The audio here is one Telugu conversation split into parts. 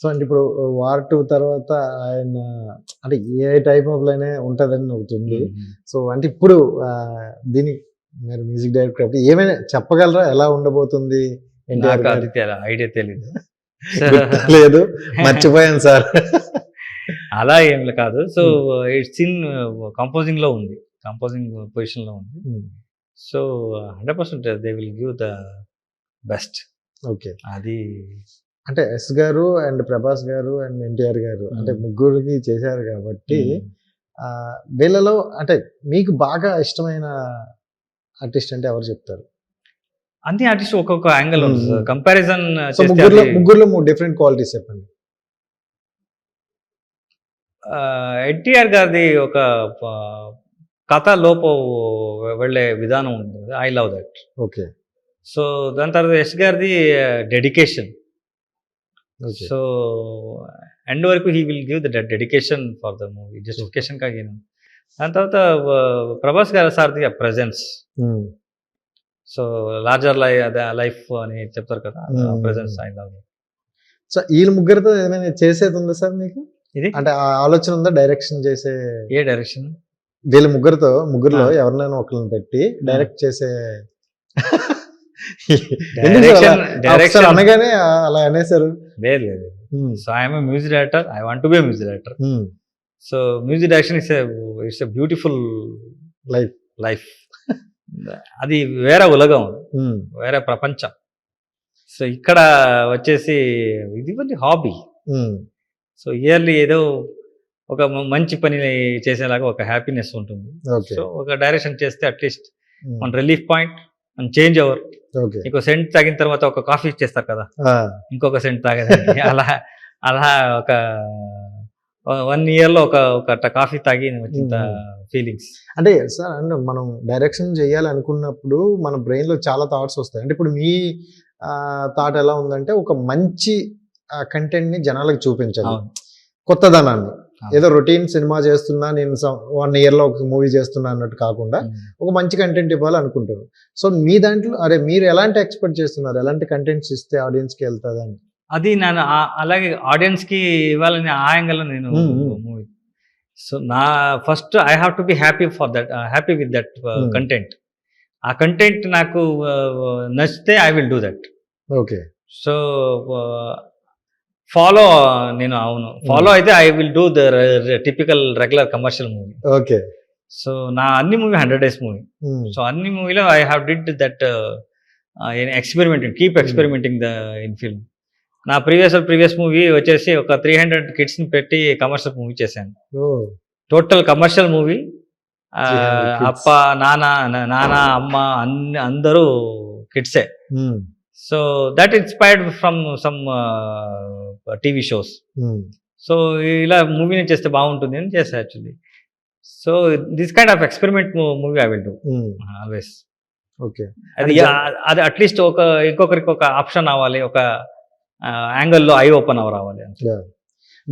సో, అంటే ఇప్పుడు 'వార్ 2' తర్వాత ఆయన అంటే ఏ టైప్ ఆఫ్ లైనే ఉంటదని ఒకటుంది. సో, అంటే ఇప్పుడు దీనికి మీరు మ్యూజిక్ డైరెక్టర్ కాబట్టి ఏమైనా చెప్పగలరా? ఎలా ఉండబోతుంది? ఎన్టీఆర్ నాకు గారి అది ఐడియా తెలీదు. గుర్తులేదు. మర్చిపోయాను సార్. అలా ఏం కాదు. సో ఇట్స్ ఇన్ కంపోజింగ్‌లో ఉంది. కంపోజింగ్ పొజిషన్‌లో ఉంది. So 100% they will give the best. Okay. అది అంటే 'ఎస్' గారు అండ్ 'ప్రభాస్' గారు అండ్ 'ఎన్టీఆర్' గారు అంటే ముగ్గురికి చేశారు కాబట్టి వీళ్ళలో అంటే మీకు బాగా ఇష్టమైన ఆర్టిస్ట్ అంటే ఎవరు చెప్తారు? అన్ని ఆర్టిస్ట్ ఒక్కొక్క యాంగిల్ ఉంది సార్. కంపారిజన్ సో ముగ్గురులో 3 డిఫరెంట్ క్వాలిటీస్ చెప్పండి. ఎన్టీఆర్ గారిది ఒక కథ లోపు వెళ్ళే విధానం ఉంటుంది. I love that. Okay. So దాని తర్వాత యష్ గారిది డెడికేషన్. సో ఎండ్ వరకు he will give the dedication for the movie. Justification కాగిన దాని తర్వాత ప్రభాస్ గారి సార్ది ప్రెజెన్స్. సో లార్జర్ లైఫ్ అని చెప్తారు కదా, ప్రెజెన్స్ ఐ లవ్. సో వీళ్ళ ముగ్గురితో ఏమైనా చేసేది ఉందా సార్ మీకు? ఇది అంటే ఆ ఆలోచన ఉందా డైరెక్షన్ చేసే? ఏ డైరెక్షన్? వీళ్ళ ముగ్గురులో ఎవరినైనా ఒకరిని పెట్టి డైరెక్ట్ చేసే డైరెక్షన్ అనగానే అలా అనేసారు. లేదు లేదు. So I'm music director. I want to be music director. So music direction it's a beautiful life. అది వేరే ఉలగం, వేరే ప్రపంచం. సో ఇక్కడ వచ్చేసి ఇది హాబీ. సో ఇయర్లీ ఏదో ఒక మంచి పని చేసేలాగా ఒక హ్యాపీనెస్ ఉంటుంది. సో ఒక డైరెక్షన్ చేస్తే అట్లీస్ట్ మన రిలీఫ్ పాయింట్, మన చేంజ్ ఓవర్. ఇంకో సెంట్ తాగిన తర్వాత ఒక కాఫీ చేస్తారు కదా, ఇంకొక సెంట్ తాగేదానికి అలా అలా ఒక 1 yearలో ఒక కాఫీ తాగి వచ్చిన ఫీలింగ్స్. అంటే సార్ అంటే మనం డైరెక్షన్ చేయాలి అనుకున్నప్పుడు మన బ్రెయిన్ లో చాలా థాట్స్ వస్తాయి. అంటే ఇప్పుడు మీ థాట్ ఎలా ఉందంటే ఒక మంచి కంటెంట్ ని జనాలకు చూపించాలి, కొత్తదనాన్ని. ఏదో రొటీన్ సినిమా చేస్తున్నా, నేను 1 yearలో ఒక మూవీ చేస్తున్నా అన్నట్టు కాకుండా ఒక మంచి కంటెంట్ ఇవ్వాలి అనుకుంటారు. సో మీ దాంట్లో మీరు ఎలాంటి ఎక్స్పెక్ట్ చేస్తున్నారు? ఎలాంటి కంటెంట్స్ ఇస్తే ఆడియన్స్ కి వెళ్తుంది అని? అది నేను అలాగే ఆడియన్స్ కి ఇవ్వాలని ఆ యాంగిల్లో నేను మూవీ. సో నా first I have to be happy with that content. ఆ కంటెంట్ నాకు నచ్చితే I will do that. Okay. So follow follow అయితే I will do the typical regular commercial movie. Okay. So నా అన్ని మూవీ 100 days మూవీ. సో అన్ని మూవీలో I have did that keep experimenting in film. నా ప్రీవియస్ మూవీ వచ్చేసి ఒక 300 kids ని పెట్టి కమర్షియల్ మూవీ చేశాను. Total commercial movie. అప్ప నాన్న అమ్మ అందరూ కిడ్సే. So that inspired from some TV shows. So ఇలా మూవీని చేస్తే బాగుంటుంది అని చేస్తా actually. So this kind of experiment movie I will do always. Okay. అది అట్లీస్ట్ ఇంకొకరికి ఒక ఆప్షన్ అవ్వాలి, ఒక యాంగిల్లో ఐ ఓపెన్ రావాలి.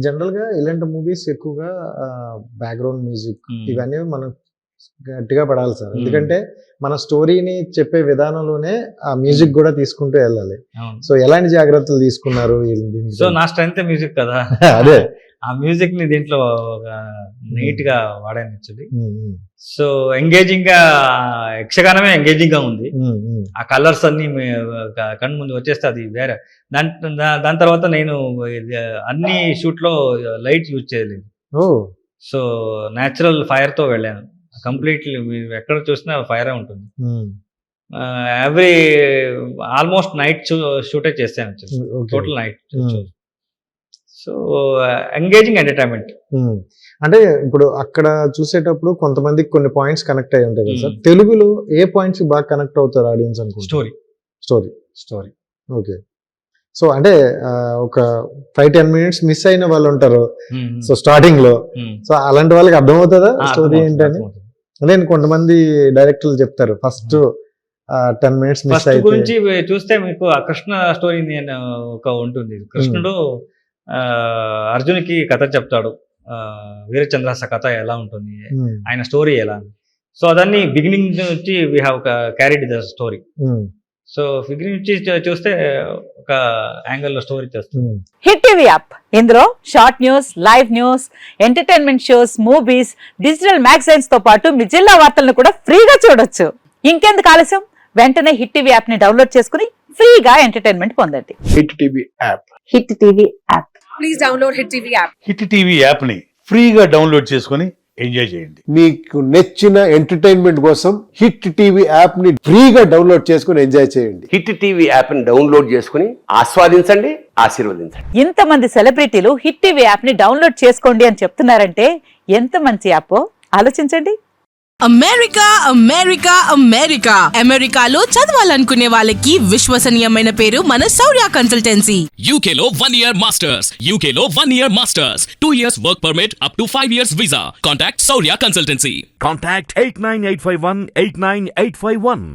జనరల్ గా ఇలాంటి మూవీస్ ఎక్కువగా బ్యాక్గ్రౌండ్ మ్యూజిక్ ఇవన్నీ మనం గట్టిగా పడాలి సార్. ఎందుకంటే మన స్టోరీని చెప్పే విధానంలోనే ఆ మ్యూజిక్ కూడా తీసుకుంటూ వెళ్ళాలి. సో ఎలాంటి జాగ్రత్తలు తీసుకున్నారు? సో నా స్ట్రెంత్ మ్యూజిక్ కదా, అదే ఆ మ్యూజిక్ ని దీంట్లో నీట్ గా వాడాను యాక్చువల్లీ. సో ఎంగేజింగ్ గా, యక్షగానమే ఎంగేజింగ్ గా ఉంది. ఆ కలర్స్ అన్ని కన్ను ముందు వచ్చేస్తే అది వేరే. దాని తర్వాత నేను అన్ని షూట్ లో లైట్ యూజ్ చేయలేదు. సో న్యాచురల్ ఫైర్ తో వెళ్ళాను కంప్లీట్లీ. మీరు ఎక్కడ చూసినా ఫైరే ఉంటుంది. ఆల్మోస్ట్ నైట్ షూటే చేశాను, total night. So engaging entertainment. అంటే ఇప్పుడు అక్కడ చూసేటప్పుడు కొంతమందికి కొన్ని పాయింట్స్ కనెక్ట్ అయ్యి ఉంటాయి కదా సార్. తెలుగులో ఏ పాయింట్స్ బాగా కనెక్ట్ అవుతారు ఆడియన్స్ అనుకుంటారు? స్టోరీ. ఓకే. సో అంటే ఒక 5-10 minutes మిస్ అయిన వాళ్ళు ఉంటారు సో స్టార్టింగ్ లో. సో అలాంటి వాళ్ళకి అర్థమవుతుందా స్టోరీ ఏంటని? నేను కొంతమంది డైరెక్టర్లు చెప్తారు ఫస్ట్ 10 minutes మిస్ అయితే. గురించి చూస్తే మీకు ఆ కృష్ణ స్టోరీ ఒక ఉంటుంది. కృష్ణుడు అర్జునికి కథ చెప్తాడు, వీరచంద్రాస కథ ఎలా ఉంటుంది, ఆయన స్టోరీ ఎలా. సో అదన్నీ బిగినింగ్ నుంచి we have carried the story. So figure నుంచి చూస్తే ఒక యాంగిల్లో స్టోరీ తెస్తుంది. హిట్ టీవీ యాప్, ఇందులో short news, live news, entertainment shows, movies, digital magazines తో పాటు మీ జిల్లా వార్తలను కూడా ఫ్రీగా చూడొచ్చు. ఇంకెందుకు ఆలస్యం, వెంటనే హిట్ టీవీ యాప్ ని డౌన్లోడ్ చేసుకుని ఫ్రీగా ఎంటర్టైన్మెంట్ పొందండి. Hit TV app. Hit TV app. Please download Hit TV app. Hit TV యాప్ని ఫ్రీగా డౌన్లోడ్ చేసుకొని ఎంజాయ్ చేయండి. మీకు నచ్చిన ఎంటర్టైన్మెంట్ కోసం హిట్ టీవీ యాప్ ని ఫ్రీగా డౌన్లోడ్ చేసుకుని ఎంజాయ్ చేయండి. హిట్ టీవీ యాప్ని డౌన్లోడ్ చేసుకుని ఆస్వాదించండి, ఆశీర్వదించండి. ఇంతమంది సెలబ్రిటీలు హిట్ టీవీ యాప్ ని డౌన్లోడ్ చేసుకోండి అని చెప్తున్నారంటే ఎంత మంచి యాప్ ఆలోచించండి. అమెరికా అమెరికా అమెరికా అమెరికాలో చదవాలనుకునే వాళ్ళకి విశ్వసనీయమైన పేరు మన శౌర్య కన్సల్టెన్సీ. UK లో 1 year masters, UK లో 1 year masters, 2 years work permit up to 5 years visa. Contact Saurya Consultancy. Contact 89851 89851.